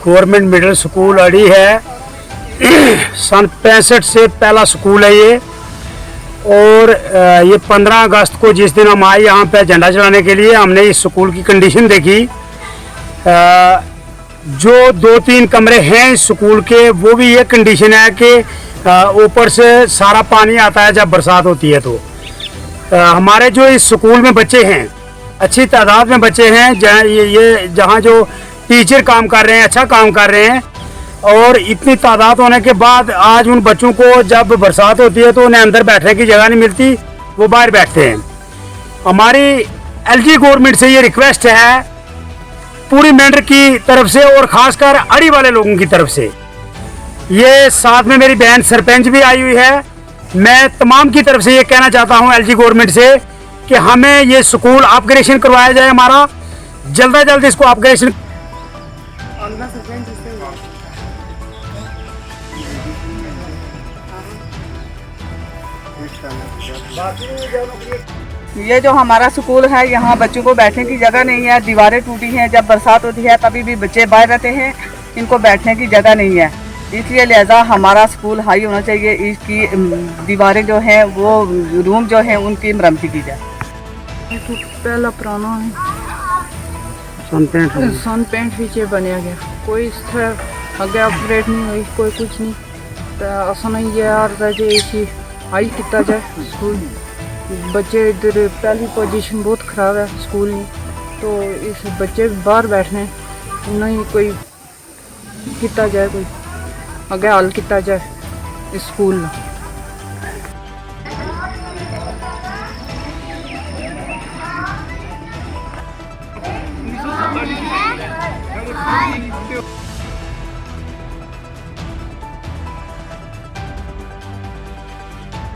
Government middle school अड़ी है। सन 65 से पहला स्कूल है ये। और ये 15 अगस्त को जिस दिन हम आए यहाँ पे झंडा चढ़ाने के लिए, हमने इस स्कूल की कंडीशन देखी। जो 2-3 कमरे हैं इस स्कूल के, वो भी ये कंडीशन है कि ऊपर से सारा पानी आता है जब बरसात होती है। तो हमारे जो इस स्कूल में बच्चे हैं, अच्छी तादाद में बच्चे हैं, जहाँ जो टीचर काम कर रहे हैं, अच्छा काम कर रहे हैं। और इतनी तादाद होने के बाद आज उन बच्चों को जब बरसात होती है तो उन्हें अंदर बैठने की जगह नहीं मिलती, वो बाहर बैठते हैं। हमारी एलजी गवर्नमेंट से ये रिक्वेस्ट है पूरी मेंढर की तरफ से और ख़ासकर अड़ी वाले लोगों की तरफ से। ये साथ में मेरी बहन सरपंच भी आई हुई है। मैं तमाम की तरफ से ये कहना चाहता हूँ एलजी गवर्नमेंट से कि हमें ये स्कूल अपग्रेडेशन करवाया जाए, हमारा जल्द से जल्द इसको अपग्रेडेशन। ये जो हमारा स्कूल है, यहाँ बच्चों को बैठने की जगह नहीं है, दीवारें टूटी हैं। जब बरसात होती है तभी भी बच्चे बाहर रहते हैं, इनको बैठने की जगह नहीं है। इसलिए लिहाजा हमारा स्कूल हाई होना चाहिए। इसकी दीवारें जो हैं, वो रूम जो हैं, उनकी मरम्मती की जाए। पहला पुराना है, सन 65 बनया गया। कोई इस तरह अगे अपग्रेड नहीं हुई, कोई कुछ नहीं। तो असन ये यार इसी हाई किया जाए स्कूल। बच्चे इधर पहली पोजीशन बहुत ख़राब है स्कूल में, तो इस बच्चे बाहर बैठने नहीं, कोई किया जाए, कोई अगे हल किया जाए इस स्कूल। Hi.